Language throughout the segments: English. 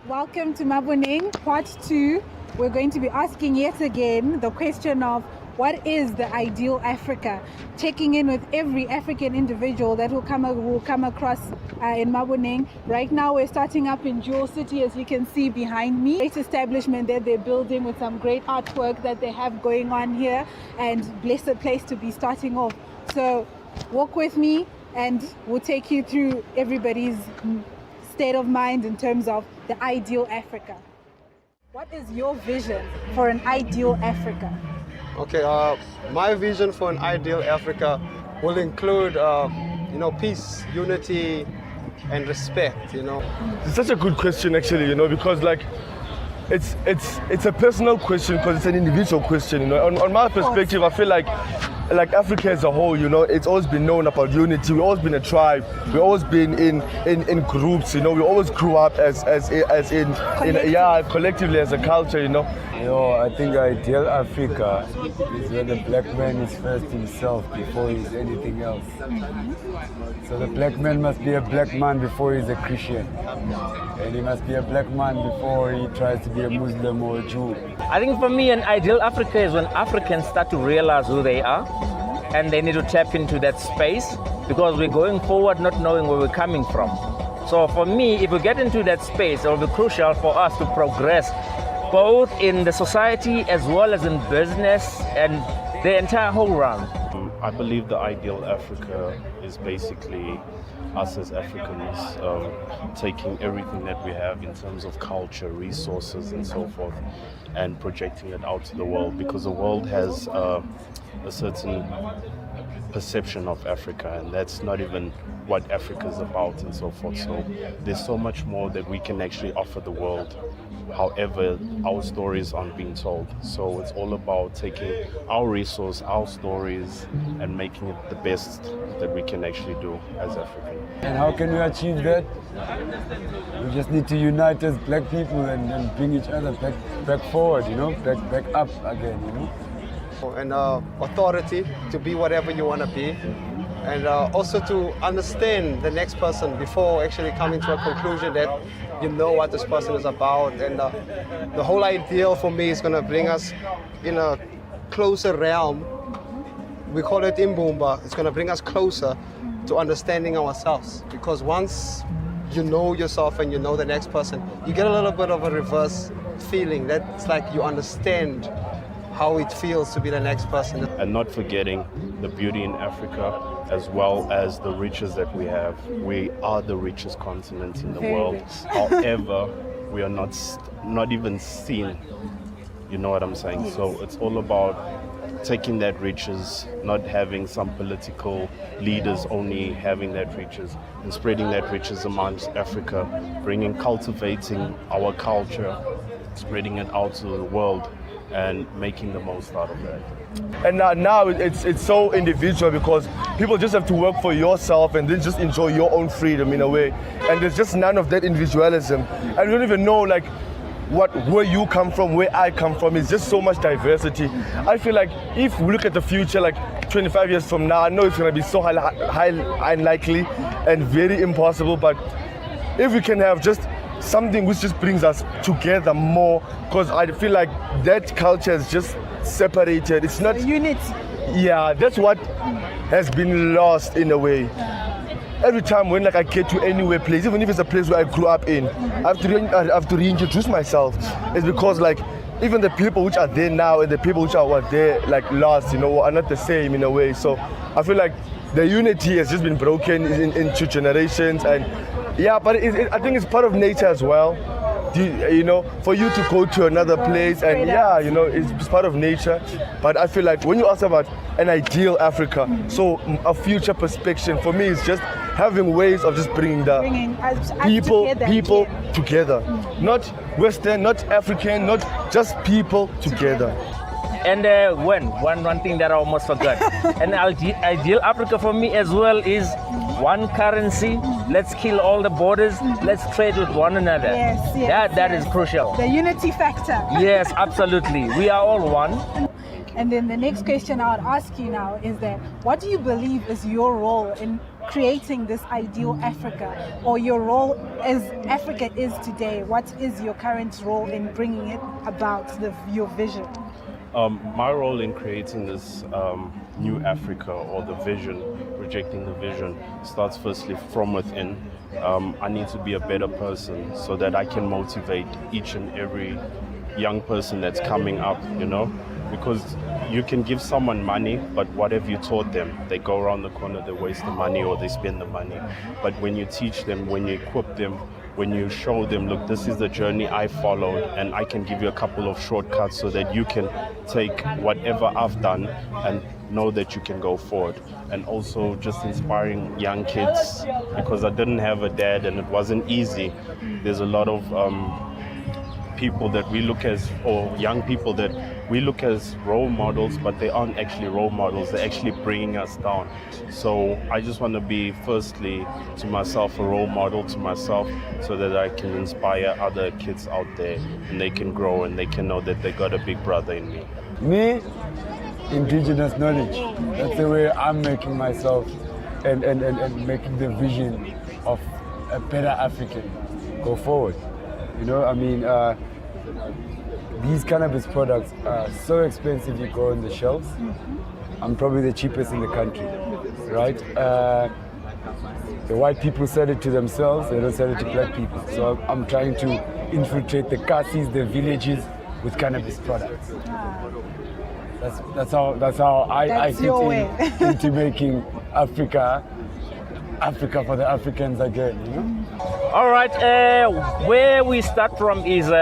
Welcome to Maboneng, part 2. We're going to be asking yet again the question of what is the ideal Africa? Checking in with every African individual that will come across in Maboneng. Right now we're starting up in Jewel City, as you can see behind me. Great establishment that they're building with some great artwork that they have going on here, and blessed place to be starting off. So walk with me and we'll take you through everybody's state of mind in terms of the ideal Africa. What is your vision for an ideal Africa? Okay, my vision for an ideal Africa will include, peace, unity, and respect. It's such a good question, actually. Because it's a personal question because it's an individual question. On my perspective, I feel like Africa as a whole, it's always been known about unity. We've always been a tribe. We've always been in groups. We always grew up as in collectively as a culture. I think ideal Africa is where the black man is first himself before he's anything else. So the black man must be a black man before he's a Christian. And he must be a black man before he tries to be a Muslim or a Jew. I think for me, an ideal Africa is when Africans start to realize who they are, and they need to tap into that space because we're going forward not knowing where we're coming from. So for me, if we get into that space, it will be crucial for us to progress both in the society as well as in business and the entire whole round. I believe the ideal Africa is basically us as Africans taking everything that we have in terms of culture, resources and so forth and projecting it out to the world, because the world has a certain perception of Africa, and that's not even what Africa is about and so forth. So there's so much more that we can actually offer the world. However, our stories aren't being told. So it's all about taking our resource, our stories, and making it the best that we can actually do as Africans. And how can we achieve that? We just need to unite as black people and bring each other back forward, back up again, And authority to be whatever you want to be. And also to understand the next person before actually coming to a conclusion that you know what this person is about. And the whole ideal for me is going to bring us in a closer realm. We call it Imbumba. It's going to bring us closer to understanding ourselves. Because once you know yourself and you know the next person, you get a little bit of a reverse feeling. That's like you understand how it feels to be the next person. And not forgetting the beauty in Africa, as well as the riches that we have. We are the richest continent in the world. However, we are not even seen. You know what I'm saying? Yes. So it's all about taking that riches, not having some political leaders only having that riches, and spreading that riches amongst Africa, cultivating our culture, spreading it out to the world, and making the most out of that. And now it's so individual because people just have to work for yourself and then just enjoy your own freedom in a way. And there's just none of that individualism. And we don't even know where you come from, where I come from. It's just so much diversity. I feel like if we look at the future, 25 years from now, I know it's going to be so high unlikely and very impossible. But if we can have just something which just brings us together more, because I feel like that culture is just separated. It's not unity. Yeah, that's what has been lost in a way. Every time when I get to anywhere place, even if it's a place where I grew up in, I have to reintroduce myself. It's because even the people which are there now and the people which were there lost, are not the same in a way. So I feel like the unity has just been broken into generations, and but I think it's part of nature as well. For you to go to another place, and it's part of nature. But I feel like when you ask about an ideal Africa, so a future perspective for me is just having ways of just bringing people together. Not Western, not African, not just people together. And one thing that I almost forgot. An ideal Africa for me as well is one currency. Let's kill all the borders. Let's trade with one another. Yes, that is crucial. The unity factor. Yes, absolutely. We are all one. And then the next question I would ask you now is that what do you believe is your role in creating this ideal Africa, or your role as Africa is today? What is your current role in bringing it about, your vision? My role in creating this new Africa, or the vision, projecting the vision, starts firstly from within. I need to be a better person so that I can motivate each and every young person that's coming up, because you can give someone money, but what have you taught them? They go around the corner, they waste the money or they spend the money. But when you teach them, when you equip them, when you show them, look, this is the journey I followed, and I can give you a couple of shortcuts so that you can take whatever I've done and know that you can go forward. And also just inspiring young kids, because I didn't have a dad and it wasn't easy. There's a lot of people that we look as, or young people that we look as role models, but they aren't actually role models. They're actually bringing us down. So I just want to be, firstly, to myself, a role model to myself, so that I can inspire other kids out there, and they can grow and they can know that they got a big brother in me. Me, indigenous knowledge. That's the way I'm making myself and making the vision of a better African go forward. These cannabis products are so expensive, you go on the shelves. I'm probably the cheapest in the country, right? The white people sell it to themselves, they don't sell it to black people. So I'm trying to infiltrate the Kasis, the villages, with cannabis products. That's how I fit into making Africa for the Africans again, All right, where we start from is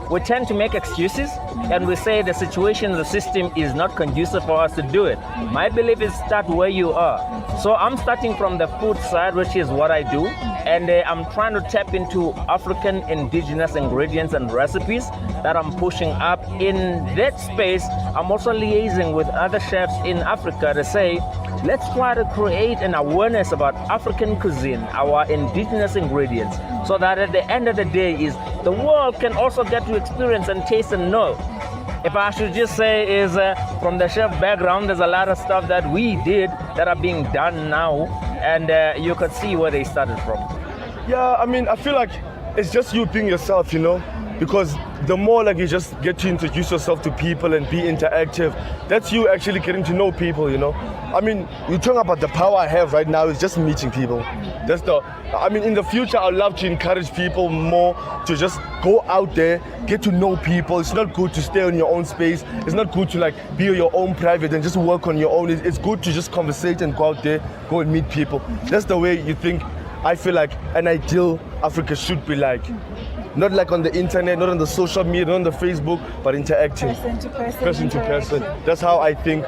we tend to make excuses, and we say the situation, the system is not conducive for us to do it. My belief is start where you are. So I'm starting from the food side, which is what I do, and I'm trying to tap into African indigenous ingredients and recipes that I'm pushing up. In that space, I'm also liaising with other chefs in Africa to say, let's try to create an awareness about African cuisine, our indigenous ingredients, so that at the end of the day is the world can also get to experience and taste and know. If I should just say is from the chef background, there's a lot of stuff that we did that are being done now, and you could see where they started from. Yeah, I feel like it's just you being yourself, because the more like you just get to introduce yourself to people and be interactive, that's you actually getting to know people, you're talking about the power I have right now is just meeting people. In the future, I'd love to encourage people more to just go out there, get to know people. It's not good to stay in your own space. It's not good to be your own private and just work on your own. It's good to just conversate and go out there, go and meet people. That's the way I feel like an ideal Africa should be like. Not like on the internet, not on the social media, not on the Facebook, but interacting. Person to person. That's how I think.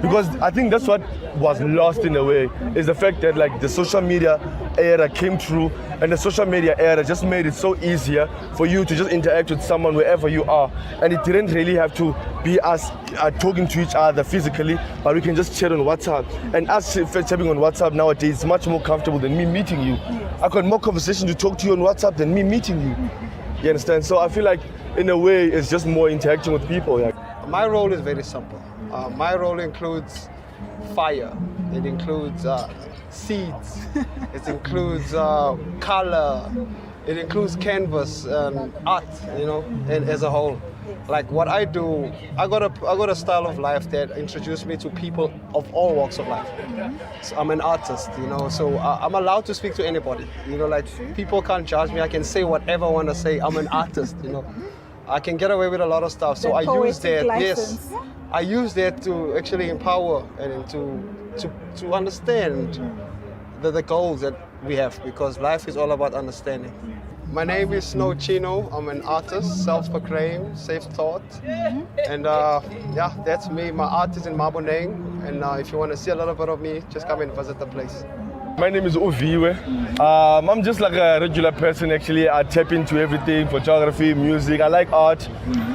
Because I think that's what was lost in a way, is the fact that the social media era came through, and the social media era just made it so easier for you to just interact with someone wherever you are. And it didn't really have to be us talking to each other physically, but we can just chat on WhatsApp. And us chatting on WhatsApp nowadays is much more comfortable than me meeting you. I got more conversation to talk to you on WhatsApp than me meeting you. You understand? So I feel like in a way it's just more interacting with people. My role is very simple. My role includes fire, it includes seeds, it includes color, it includes canvas and art, and as a whole. Like what I do, I got a style of life that introduced me to people of all walks of life. So I'm an artist, so I'm allowed to speak to anybody. People can't judge me. I can say whatever I want to say. I'm an artist, I can get away with a lot of stuff. So I use that. Yes, I use that to actually empower and to understand the goals that we have, because life is all about understanding. My name is Snow Chino. I'm an artist, self-proclaimed, self-taught. And that's me. My art is in Maboneng. And if you want to see a little bit of me, just come and visit the place. My name is Oviwe. I'm just like a regular person actually. I tap into everything, photography, music. I like art.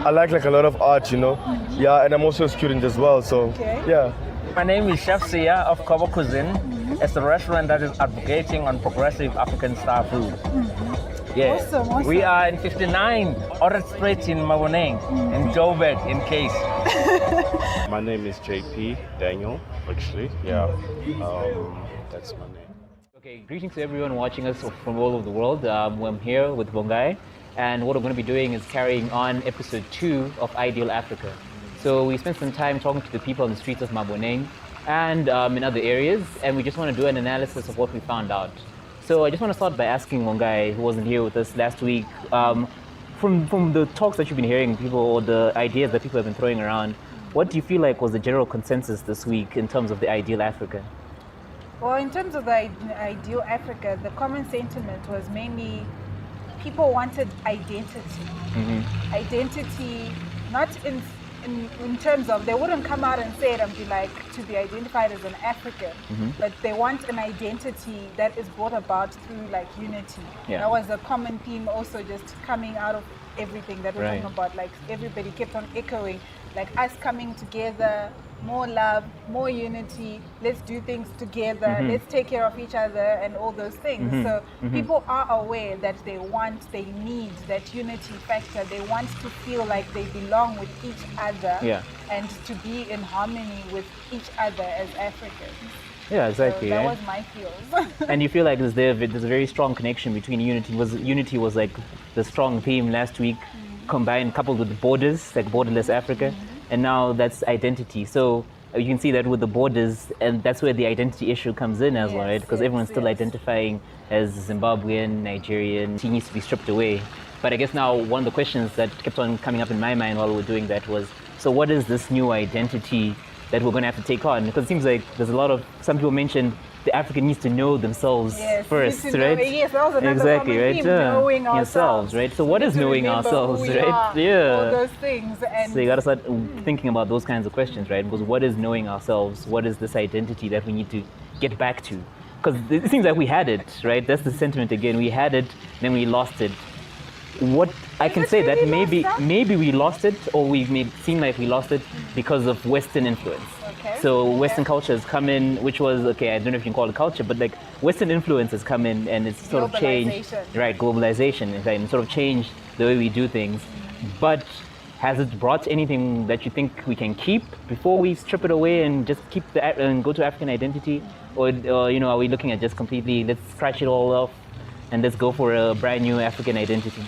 I like a lot of art, Yeah, and I'm also a student as well, so yeah. My name is Chef Sia of Kobo Cuisine. It's a restaurant that is advocating on progressive African style food. Yeah. Awesome. We are in 59 Orange Street in Maboneng, in Joburg, in case. My name is JP Daniel, actually. Yeah, that's my name. Okay, greetings to everyone watching us from all over the world. I'm here with Bongai, and what we're going to be doing is carrying on episode 2 of Ideal Africa. So we spent some time talking to the people on the streets of Maboneng and in other areas, and we just want to do an analysis of what we found out. So I just want to start by asking Bongai, who wasn't here with us last week, from the talks that you've been hearing, people, or the ideas that people have been throwing around, what do you feel like was the general consensus this week in terms of the Ideal Africa? Well, in terms of the ideal Africa, the common sentiment was mainly people wanted identity. Identity, not in terms of, they wouldn't come out and say it and be like, to be identified as an African, but they want an identity that is brought about through like unity. Yeah. That was a common theme also just coming out of everything that we're talking about. Like everybody kept on echoing, like us coming together, more love, more unity, let's do things together, let's take care of each other and all those things. So people are aware that they need that unity factor. They want to feel like they belong with each other and to be in harmony with each other as Africans. Yeah, exactly. So that was my feels. And you feel like there's a very strong connection between unity. Unity was like the strong theme last week, coupled with the borders, like borderless Africa. And now that's identity. So you can see that with the borders, and that's where the identity issue comes in as well, right? Because everyone's still identifying as Zimbabwean, Nigerian. He needs to be stripped away. But I guess now one of the questions that kept on coming up in my mind while we were doing that was, so what is this new identity that we're going to have to take on? Because it seems like there's some people mentioned the African needs to know themselves first, right? Yes, that was another exactly, common right? theme, knowing yourselves, right? So what is knowing ourselves, right? All those things. And so you got to start thinking about those kinds of questions, right? Because what is knowing ourselves? What is this identity that we need to get back to? Because it seems like we had it, right? That's the sentiment again. We had it, then we lost it. What I can say that maybe we lost it, or we may seem like we lost it because of Western influence. Okay. So Western culture has come in, which was, okay, I don't know if you can call it culture, but like Western influence has come in and it's sort of changed, right, globalization, in fact, and sort of changed the way we do things. But has it brought anything that you think we can keep before we strip it away and just keep and go to African identity? Or are we looking at just completely, let's scratch it all off and let's go for a brand new African identity?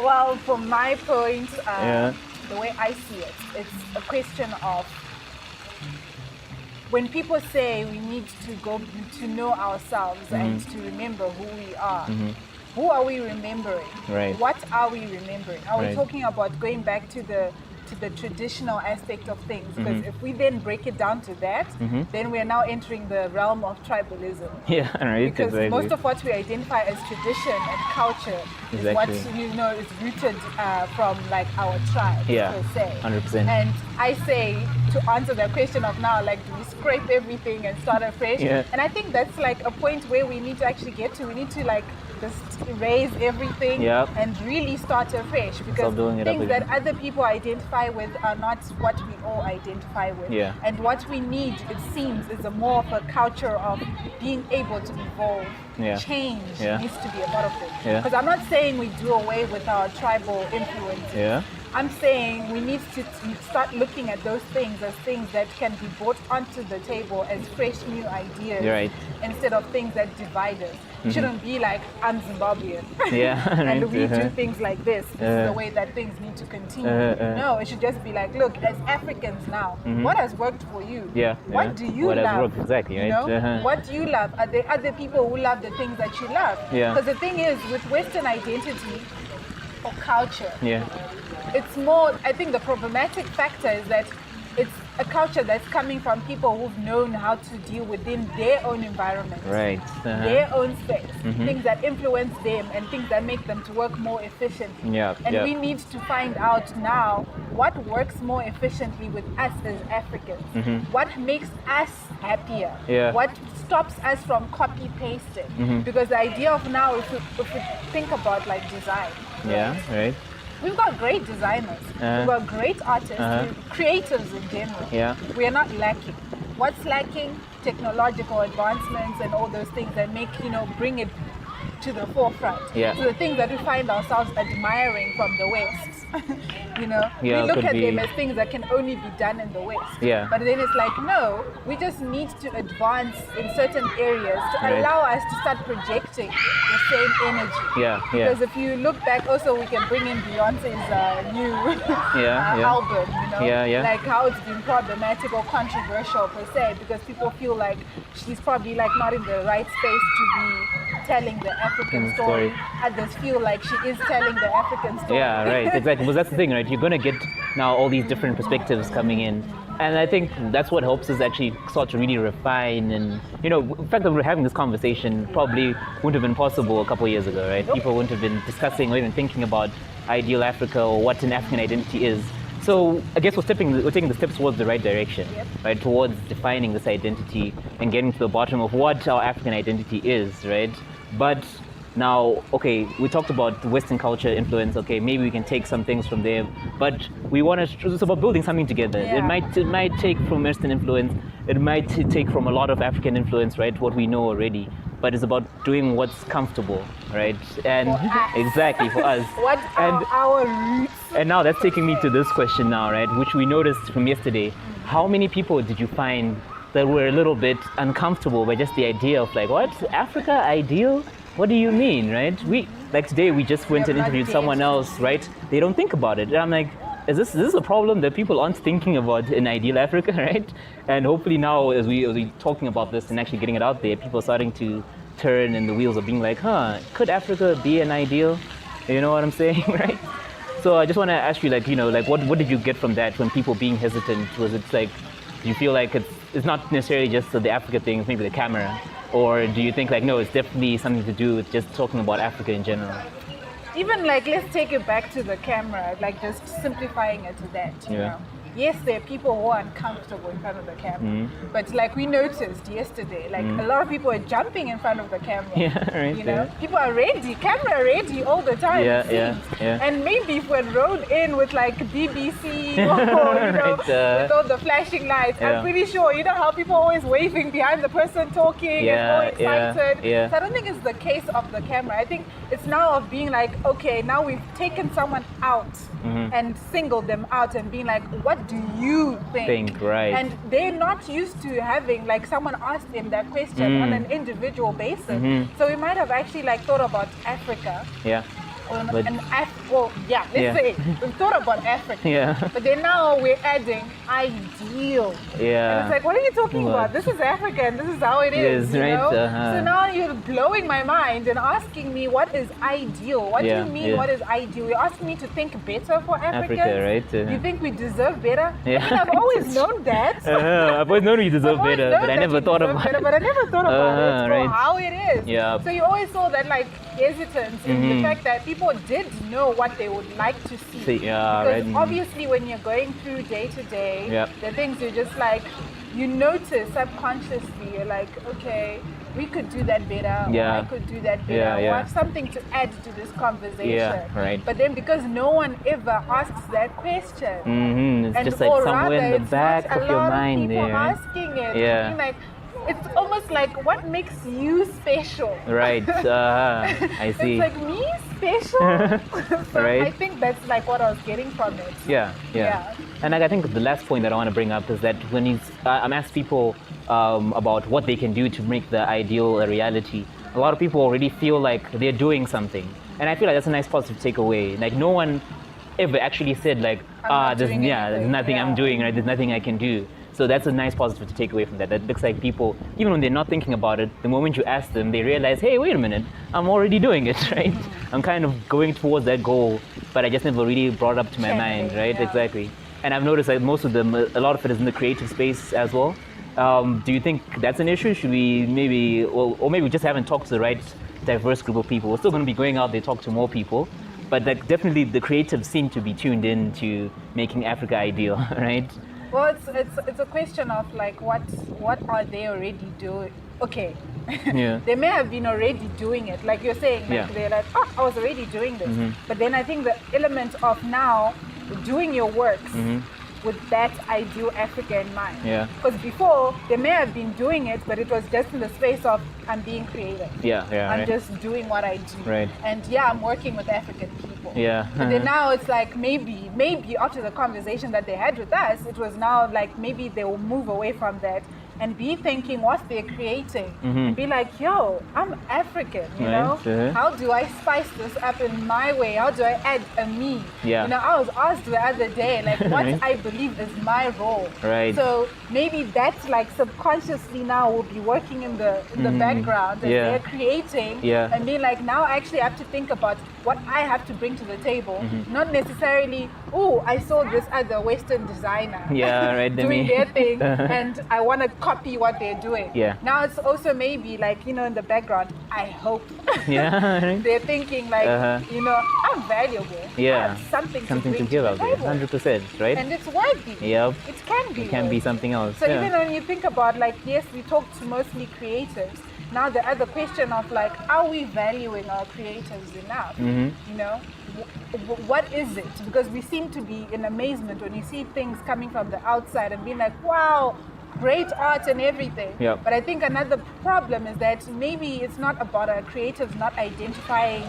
Well, from my point, the way I see it, it's a question of when people say we need to go to know ourselves and to remember who we are. Who are we remembering? Right. What are we remembering? Are we talking about going back to the traditional aspect of things? Because if we then break it down to that, then we are now entering the realm of tribalism. Yeah, right. Because most of what we identify as tradition and culture is what is rooted from like our tribe, per se. 100%. And I say, to answer the question of now, like, do we scrape everything and start afresh? Yeah. And I think that's like a point where we need to actually get to. We need to like just erase everything and really start afresh, because things that other people identify with are not what we all identify with. And what we need, it seems, is a more of a culture of being able to evolve. Change needs to be a part of it. Because I'm not saying we do away with our tribal influences. I'm saying we need to start looking at those things as things that can be brought onto the table as fresh new ideas, instead of things that divide us. It shouldn't be like, I'm Zimbabwean and we do things like this. This is the way that things need to continue. No, it should just be like, look, as Africans now, what has worked for you? What do you love? Has worked, exactly, right? You know? What do you love? Are there other people who love the things that you love? Because the thing is, with Western identity or culture, it's more, I think the problematic factor is that it's a culture that's coming from people who've known how to deal within their own environment, their own space, things that influence them and things that make them to work more efficiently. And we need to find out now what works more efficiently with us as Africans, what makes us happier, what stops us from copy pasting. Because the idea of now, if we think about like design, we've got great designers, we've got great artists, creatives in general. We are not lacking. What's lacking? Technological advancements and all those things that make, bring it to the forefront. Yeah. So the things that we find ourselves admiring from the West, you know, Yeah, we look could at be. them as things that can only be done in the West. Yeah. But then it's like, no, we just need to advance in certain areas to Right. allow us to start projecting the same energy. Yeah, Because if you look back, also we can bring in Beyonce's new Yeah, yeah. album, you know, Yeah, yeah. like how it's been problematic or controversial per se, because people feel like she's probably like not in the right space to be telling the African story. Story. Others feel like she is telling the African story. Yeah, right, exactly. Because that's the thing, right? You're going to get now all these different perspectives coming in. And I think that's what helps us actually start to really refine. And, you know, the fact that we're having this conversation probably wouldn't have been possible a couple of years ago, right? People wouldn't have been discussing or even thinking about ideal Africa or what an African identity is. So I guess we're taking the steps towards the right direction, right? Towards defining this identity and getting to the bottom of what our African identity is, right? But now, okay, we talked about Western culture influence. Okay, maybe we can take some things from there, but we want to. It's about building something together. Yeah. It might take from Western influence. It might take from a lot of African influence, right? What we know already. But it's about doing what's comfortable, right? And For us. exactly for us. What And- are our roots? And now that's taking me to this question now, right? Which we noticed from yesterday. How many people did you find that were a little bit uncomfortable by just the idea of like, what? Africa ideal? What do you mean, right? Like today we just went and They're not interviewed there. someone else, right? They don't think about it. And I'm like, is this a problem that people aren't thinking about in ideal Africa, right? And hopefully now as we talking about this and actually getting it out there, people are starting to turn and the wheels are being like, could Africa be an ideal? You know what I'm saying, right? So I just want to ask you, like, you know, like what did you get from that when people being hesitant? Was it like, do you feel like it's not necessarily just the Africa thing, it's maybe the camera? Or do you think like, no, it's definitely something to do with just talking about Africa in general? Even like, let's take it back to the camera, like just simplifying it to that, you Yeah. know. Yes, there are people who are uncomfortable in front of the camera, but like we noticed yesterday, like a lot of people are jumping in front of the camera. Yeah, right, You know, yeah. people are ready, camera ready all the time. Yeah, it seems. yeah. And maybe if we're rolled in with like BBC or you know, Right, with all the flashing lights, yeah. I'm pretty sure you know how people are always waving behind the person talking Yeah, and all yeah, excited. yeah. So I don't think it's the case of the camera. I think it's now of being like, okay, now we've taken someone out and singled them out and being like, what do you think? Right. And they're not used to having like someone ask them that question on an individual basis. So we might have actually like thought about Africa. Yeah. But- Let's Yeah. say we've thought about Africa. Yeah. But then now we're adding ideal. Yeah. And it's like, what are you talking What? about? This is Africa and this is how it is. Yes, you right, know? uh-huh. So now you're blowing my mind and asking me what is ideal. What Yeah, do you mean yeah. what is ideal? You're asking me to think better for Africans? Africa, right, You think we deserve better? Yeah. I mean, I've always known that. I've always known you deserve I've always better, known but I that never you thought deserve about better, it. But I never thought about it for right. how it is. Yeah. So you always saw that like hesitance in the fact that people did know what they would like to see. Yeah, Because right. obviously when you're going through day to day, Yep. the things you're just like, you notice subconsciously, you're like, okay, we could do that better, Yeah. or I could do that better, Yeah, or I yeah. have something to add to this conversation. Yeah, right. But then because no one ever asks that question, It's and just like or somewhere rather, in the it's back not of a your lot mind of people there. asking it. Yeah. Being like, it's almost like what makes you special. Right. I see. It's like me special. So Right. I think that's like what I was getting from it. Yeah. And like, I think the last point that I want to bring up is that when I'm asked people about what they can do to make the ideal a reality, a lot of people already feel like they're doing something. And I feel like that's a nice positive takeaway. Like no one ever actually said like, not there's doing anything. nothing I'm Yeah. doing, right? There's nothing I can do. So that's a nice positive to take away from that. That looks like people, even when they're not thinking about it, the moment you ask them, they realize, hey, wait a minute, I'm already doing it, right? I'm kind of going towards that goal, but I just never really brought it up to my Channeling, mind, right? yeah. Exactly. And I've noticed that most of them, a lot of it is in the creative space as well. Do you think that's an issue? Should we maybe, or maybe we just haven't talked to the right diverse group of people? We're still going to be going out there, talk to more people. But like, definitely the creatives seem to be tuned in to making Africa ideal, right? Well, it's a question of like what are they already doing? Okay. Yeah. They may have been already doing it, like you're saying. Like Yeah. they're like, oh, I was already doing this. But then I think the element of now doing your works with that ideal Africa in mind. Yeah. Because before, they may have been doing it, but it was just in the space of, I'm being creative. Yeah, I'm right. just doing what I do. Right. And yeah, I'm working with African people. Yeah. But then now it's like maybe after the conversation that they had with us, it was now like maybe they will move away from that and be thinking what they're creating. And be like, yo, I'm African, you know? How do I spice this up in my way? How do I add a me? Yeah. You know, I was asked the other day, like, what I believe is my role. Right. So maybe that's like subconsciously now will be working in the background, and they're creating, and being like, now I actually have to think about what I have to bring to the table, not necessarily, oh, I saw this other Western designer doing their thing, and I want to copy what they're doing. Yeah. Now it's also maybe like, you know, in the background, I hope they're thinking like, you know, I'm valuable. Yeah. I have something to bring give to out the there. table. 100%, right? And it's worthy. Yep. It can be. It can be something else. So even when you think about like, yes, we talk to mostly creatives. Now the other question of like, are we valuing our creatives enough? You know, what is it? Because we seem to be in amazement when you see things coming from the outside and being like, wow, great art and everything. Yep. But I think another problem is that maybe it's not about our creatives not identifying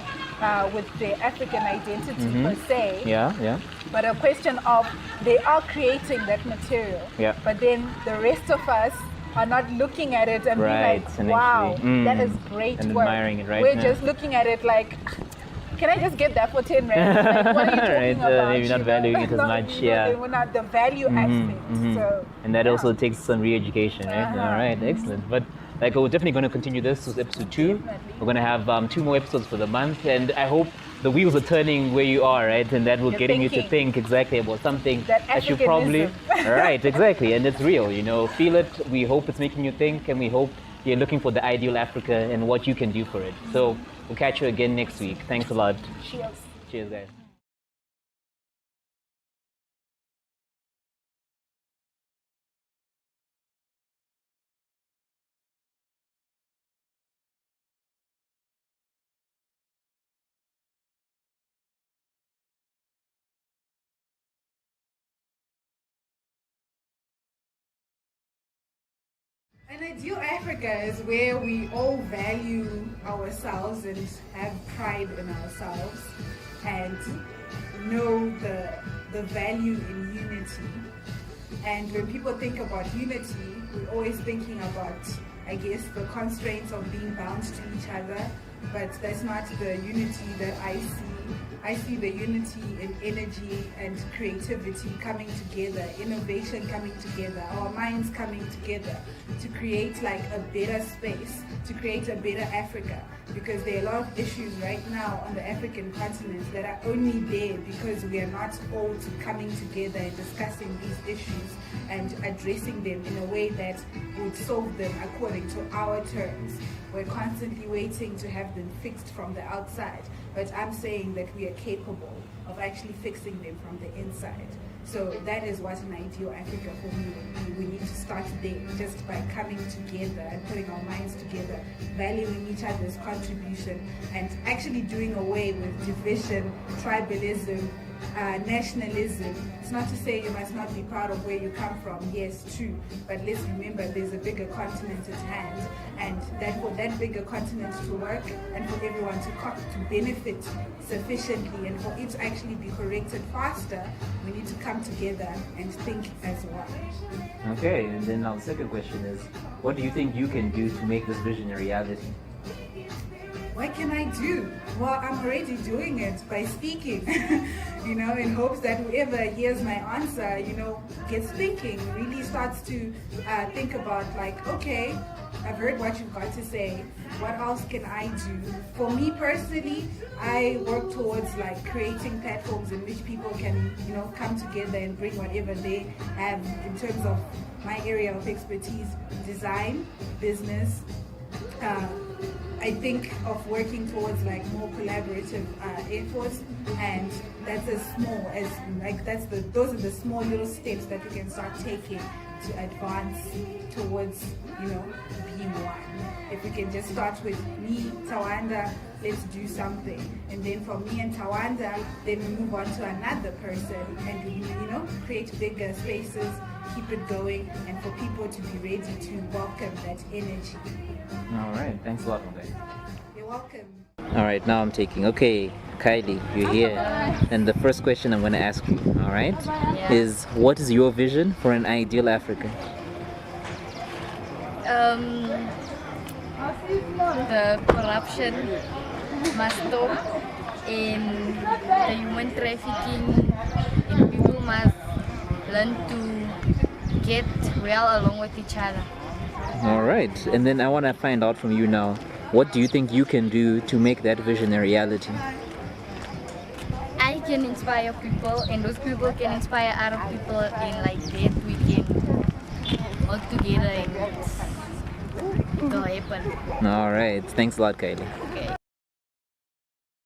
with their African identity per se. Yeah. But a question of they are creating that material. Yeah. But then the rest of us are not looking at it and be like, and wow, actually, that is great and work. admiring it, right? We're just looking at it like, can I just get that for 10 rand? Like, what are you talking about? Maybe not you valuing know? it as much, yeah. We're not the value aspect. So, And that also takes some re-education, right? All right, excellent. But like, we're definitely going to continue this with episode 2. We're going to have 2 more episodes for the month, and I hope the wheels are turning where you are, right? And that we're getting you to think exactly about something that you probably... Right, exactly. And it's real, you know. Feel it. We hope it's making you think, and we hope you're looking for the ideal Africa and what you can do for it. So we'll catch you again next week. Thanks a lot. cheers. Cheers, guys. An ideal Africa is where we all value ourselves and have pride in ourselves and know the value in unity. And when people think about unity, we're always thinking about, I guess, the constraints of being bound to each other, but that's not the unity that I see. I see the unity in energy and creativity coming together, innovation coming together, our minds coming together to create like a better space, to create a better Africa. Because there are a lot of issues right now on the African continent that are only there because we are not all coming together and discussing these issues and addressing them in a way that would solve them according to our terms. We're constantly waiting to have them fixed from the outside, but I'm saying that we are capable of actually fixing them from the inside. So that is what an ideal Africa for me would be. We need to start there, just by coming together and putting our minds together, valuing each other's contribution, and actually doing away with division, tribalism, nationalism. It's not to say you must not be proud of where you come from, yes, true, but let's remember there's a bigger continent at hand, and that for that bigger continent to work and for everyone to benefit sufficiently and for it to actually be corrected faster, we need to come together and think as one. Okay, and then our second question is, what do you think you can do to make this vision a reality? What can I do? Well, I'm already doing it by speaking, you know, in hopes that whoever hears my answer, you know, gets thinking, really starts to think about like, okay, I've heard what you've got to say. What else can I do? For me personally, I work towards like creating platforms in which people can, you know, come together and bring whatever they have in terms of my area of expertise, design, business. I think of working towards like more collaborative efforts, and that's as small as like those are the small little steps that we can start taking to advance towards, being one. If we can just start with me, Tawanda, let's do something. And then from me and Tawanda, then we move on to another person and we, create bigger spaces, keep it going, and for people to be ready to welcome that energy. All right, thanks a lot, Monday. You're welcome. All right, now I'm taking. Okay, Kylie, you're here, and the first question I'm going to ask you, all right, is what is your vision for an ideal Africa? The corruption must stop in the human trafficking, and people must learn to get well along with each other. All right, and then I want to find out from you now, what do you think you can do to make that vision a reality? I can inspire people, and those people can inspire other people, and like that we can all together and go happen. All right, thanks a lot, Kylie. Okay.